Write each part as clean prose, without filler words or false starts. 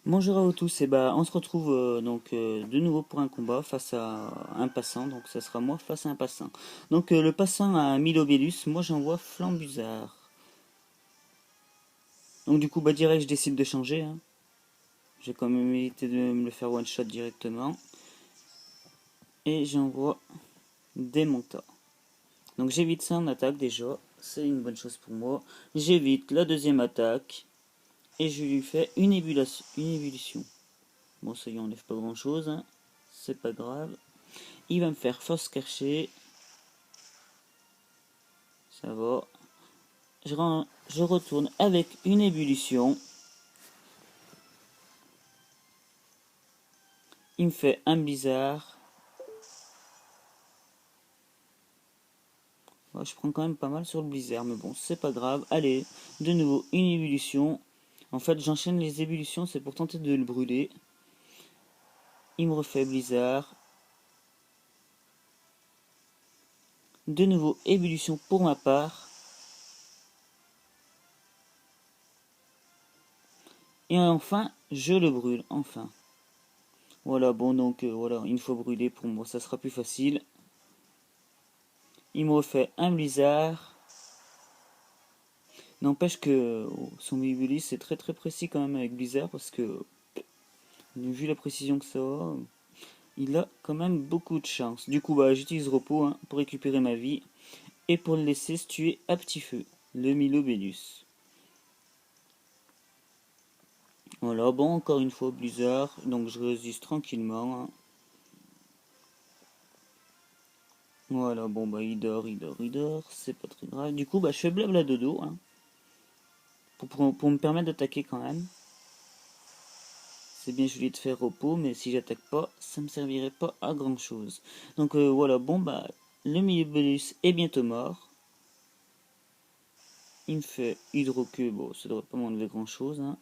Bonjour à vous tous, et bah on se retrouve de nouveau pour un combat face à un passant, donc ça sera moi face à un passant. Donc le passant a Milobellus, moi j'envoie Flambuzard. Donc du coup bah direct je décide de changer, hein. J'ai quand même évité de me le faire one shot directement. Et j'envoie Démonta. Donc j'évite ça en attaque déjà, c'est une bonne chose pour moi. J'évite la deuxième attaque et je lui fais une ébullition. Bon ça y enlève pas grand chose, hein. C'est pas grave. Il va me faire force cachée. Ça va. Je retourne avec une ébullition. Il me fait un blizzard. Ouais, je prends quand même pas mal sur le blizzard, mais bon, c'est pas grave. Allez, de nouveau une ébullition. En fait, j'enchaîne les ébullitions, c'est pour tenter de le brûler. Il me refait blizzard. De nouveau ébullition pour ma part. Et enfin, je le brûle, enfin. Voilà, bon, donc voilà, une fois brûlé, pour moi, ça sera plus facile. Il me refait un blizzard. N'empêche que son Bibulis c'est très très précis quand même avec Blizzard parce que vu la précision que ça a, il a quand même beaucoup de chance. Du coup bah j'utilise repos, hein, pour récupérer ma vie et pour le laisser se tuer à petit feu, le Milobellus. Voilà, bon encore une fois Blizzard, donc je résiste tranquillement, hein. Voilà, bon bah il dort, c'est pas très grave. Du coup bah je fais blabla dodo, hein, pour me permettre d'attaquer quand même. C'est bien joli de faire repos, mais si j'attaque pas, ça me servirait pas à grand chose. Donc voilà, bon bah, le Milibellus est bientôt mort. Il me fait hydroqueue, bon, ça devrait pas m'enlever grand chose, hein.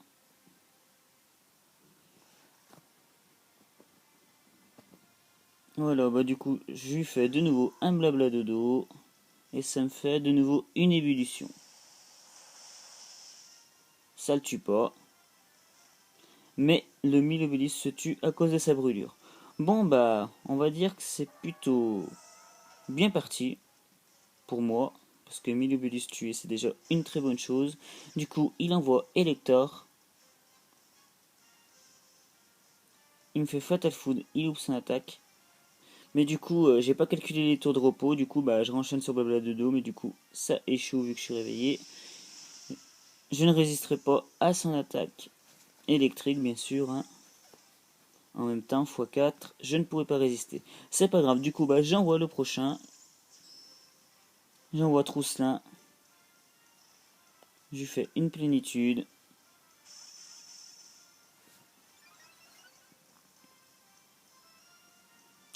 Voilà, bah du coup, je lui fais de nouveau un blabla dodo. Et ça me fait de nouveau une ébullition. Ça le tue pas. Mais le Milibellus se tue à cause de sa brûlure. Bon bah, on va dire que c'est plutôt bien parti pour moi, parce que Milobulus tué, c'est déjà une très bonne chose. Du coup, il envoie Elector. Il me fait Fatal Food, il loupe son attaque. Mais du coup, j'ai pas calculé les tours de repos. Du coup, bah, je renchaîne sur Blabla de dos. Mais du coup, ça échoue vu que je suis réveillé. Je ne résisterai pas à son attaque électrique, bien sûr, hein. En même temps, x4, je ne pourrai pas résister. C'est pas grave. Du coup, bah, j'envoie le prochain. J'envoie Trousselin. Je lui fais une plénitude.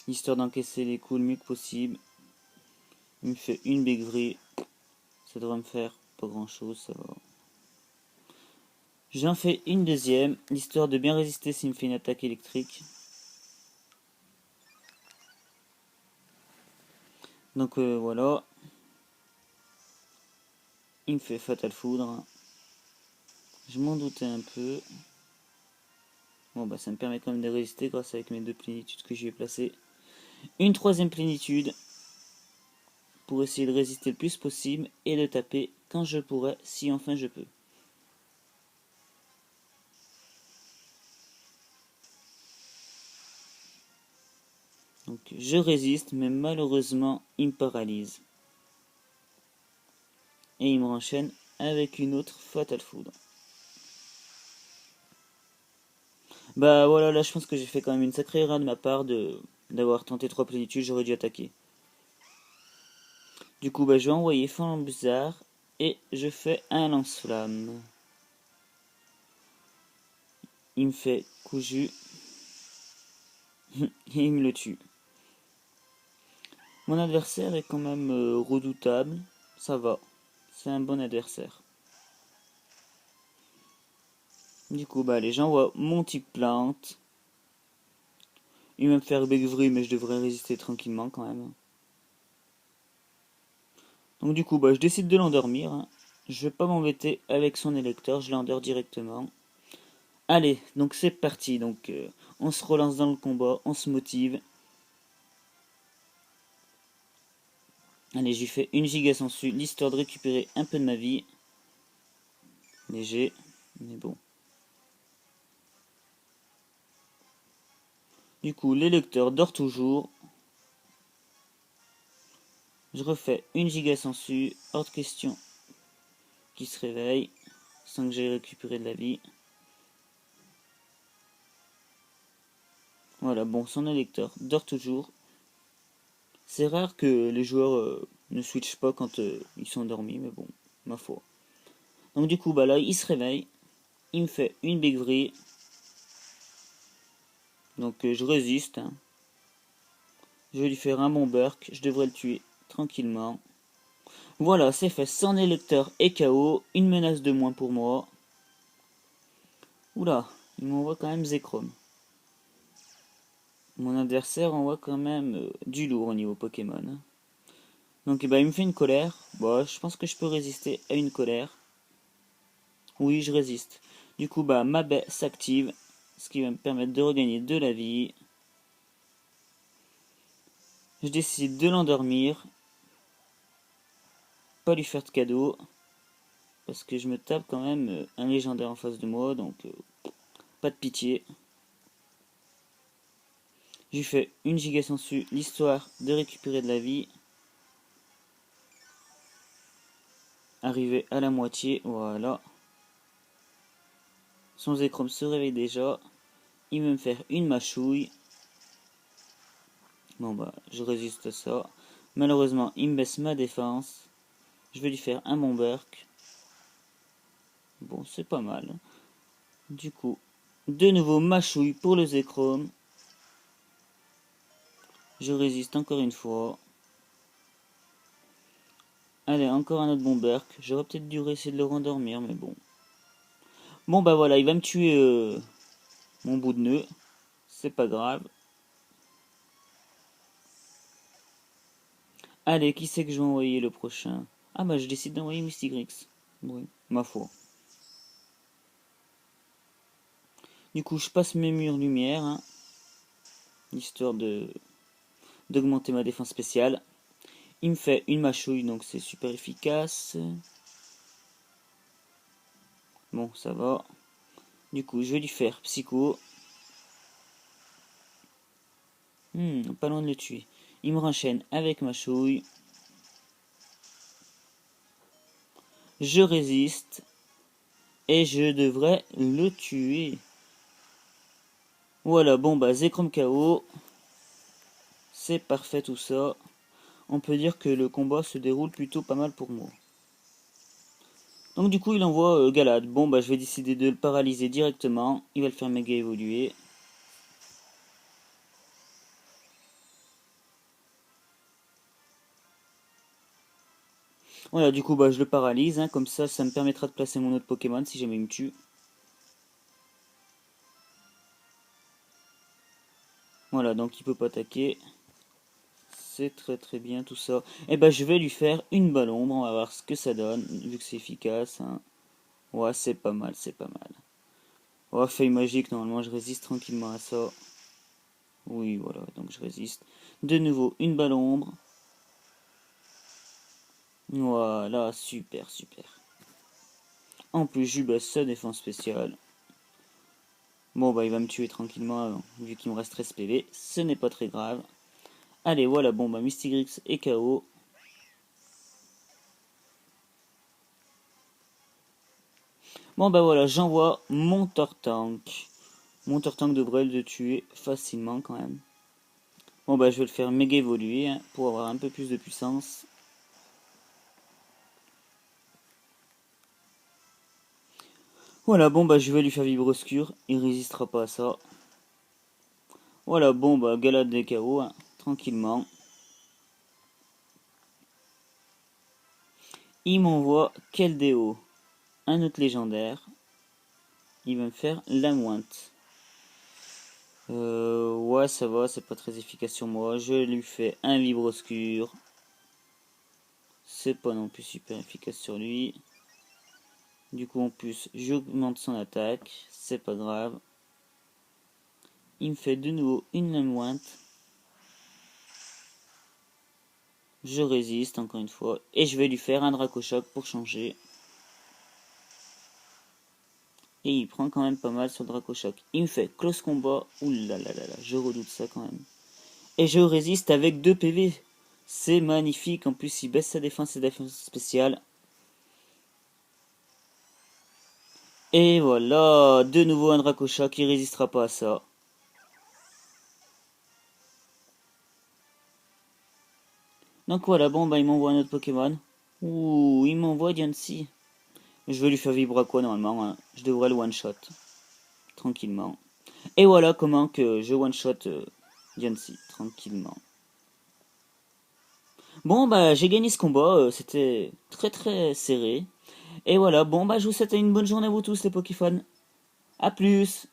Histoire d'encaisser les coups le mieux que possible. Il me fait une béguerie. Ça devrait me faire pas grand chose, ça va. J'en fais une deuxième, histoire de bien résister s'il me fait une attaque électrique. Donc voilà. Il me fait Fatal Foudre. Je m'en doutais un peu. Bon bah ça me permet quand même de résister grâce avec mes deux plénitudes que j'y ai placées. Une troisième plénitude. Pour essayer de résister le plus possible et de taper quand je pourrai, si enfin je peux. Donc je résiste, mais malheureusement il me paralyse. Et il me renchaîne avec une autre Fatal Foudre. Bah voilà, là je pense que j'ai fait quand même une sacrée erreur de ma part d'avoir tenté trois plénitudes, j'aurais dû attaquer. Du coup, bah, je vais envoyer Flambuzard et je fais un lance-flamme. Il me fait couju et il me le tue. Mon adversaire est quand même redoutable, ça va, c'est un bon adversaire. Du coup, bah allez, j'envoie mon type plante. Il va me faire Begvry, mais je devrais résister tranquillement quand même. Donc du coup, bah, je décide de l'endormir, hein. Je vais pas m'embêter avec son électeur, je l'endors directement. Allez, donc c'est parti. Donc on se relance dans le combat, on se motive. Allez, j'ai fait une giga sensu, l'histoire de récupérer un peu de ma vie. Léger, mais bon. Du coup, l'électeur dort toujours. Je refais une giga sensu, hors de question qu'il se réveille, sans que j'aie récupéré de la vie. Voilà, bon, son électeur dort toujours. C'est rare que les joueurs ne switchent pas quand ils sont endormis, mais bon, ma foi. Donc du coup, bah là, il se réveille. Il me fait une big vrille. Donc je résiste. Hein. Je vais lui faire un bon burk. Je devrais le tuer tranquillement. Voilà, c'est fait. Son électeur est KO. Une menace de moins pour moi. Oula, il m'envoie quand même Zekrom. Mon adversaire envoie quand même du lourd au niveau Pokémon. Donc bah, il me fait une colère. Bon, je pense que je peux résister à une colère. Oui, je résiste. Du coup, bah, ma baie s'active. Ce qui va me permettre de regagner de la vie. Je décide de l'endormir. Pas lui faire de cadeau. Parce que je me tape quand même un légendaire en face de moi. Donc, pas de pitié. J'ai fait une giga sensu, l'histoire de récupérer de la vie. Arrivé à la moitié, voilà. Son Zekrom se réveille déjà. Il veut me faire une mâchouille. Bon bah, je résiste à ça. Malheureusement, il me baisse ma défense. Je vais lui faire un bon burk. Bon, c'est pas mal. Du coup, de nouveau mâchouille pour le Zekrom. Je résiste encore une fois. Allez, encore un autre bon burk. J'aurais peut-être dû essayer de le rendormir, mais bon. Bon bah voilà, il va me tuer mon bout de nœud. C'est pas grave. Allez, qui c'est que je vais envoyer le prochain? Ah bah je décide d'envoyer Mystigrix. Oui, ma foi. Du coup, je passe mes murs lumière, hein, histoire d'augmenter ma défense spéciale. Il me fait une mâchouille, donc c'est super efficace. Bon, ça va. Du coup, je vais lui faire Psycho. Pas loin de le tuer. Il me renchaîne avec mâchouille. Je résiste. Et je devrais le tuer. Voilà, bon bah Zekrom KO. C'est parfait tout ça. On peut dire que le combat se déroule plutôt pas mal pour moi. Donc du coup il envoie Galad. Bon bah je vais décider de le paralyser directement. Il va le faire méga évoluer. Voilà, du coup bah je le paralyse. Hein, comme ça me permettra de placer mon autre Pokémon si jamais il me tue. Voilà, donc il peut pas attaquer. C'est très très bien tout ça. Et bah je vais lui faire une balle ombre. On va voir ce que ça donne. Vu que c'est efficace. Hein. Ouais, c'est pas mal, c'est pas mal. Oh, feuille magique, normalement je résiste tranquillement à ça. Oui, voilà, donc je résiste. De nouveau, une balle ombre. Voilà, super, super. En plus, je baisse sa défense spéciale. Bon, bah, il va me tuer tranquillement, vu qu'il me reste 13 PV. Ce n'est pas très grave. Allez, voilà, bon, bah, Mystigrix est KO. Bon, bah, voilà, j'envoie mon Tortank. Mon Tortank devrait le tuer facilement, quand même. Bon, bah, je vais le faire méga évoluer, hein, pour avoir un peu plus de puissance. Voilà, bon, bah, je vais lui faire Vibroscure. Il résistera pas à ça. Voilà, bon, bah, Galade des KO, hein, tranquillement. Il m'envoie Keldeo, un autre légendaire. Il va me faire la mointe. Ouais, ça va, c'est pas très efficace sur moi. Je lui fais un Vibroscure. C'est pas non plus super efficace sur lui. Du coup, en plus, j'augmente son attaque. C'est pas grave. Il me fait de nouveau une lame ouinte. Je résiste encore une fois. Et je vais lui faire un Dracochoc pour changer. Et il prend quand même pas mal sur le Dracochoc. Il me fait close combat. Ouh là là là là, je redoute ça quand même. Et je résiste avec 2 PV. C'est magnifique. En plus, il baisse sa défense et défense spéciale. Et voilà, de nouveau un Dracochoc qui résistera pas à ça. Donc voilà, bon bah il m'envoie un autre Pokémon. Ouh, il m'envoie Diancie. Je vais lui faire vibrer quoi normalement, hein. Je devrais le one-shot. Tranquillement. Et voilà comment que je one-shot Diancie, tranquillement. Bon bah j'ai gagné ce combat, c'était très très serré. Et voilà, bon bah je vous souhaite une bonne journée à vous tous les Pokéfans. A plus!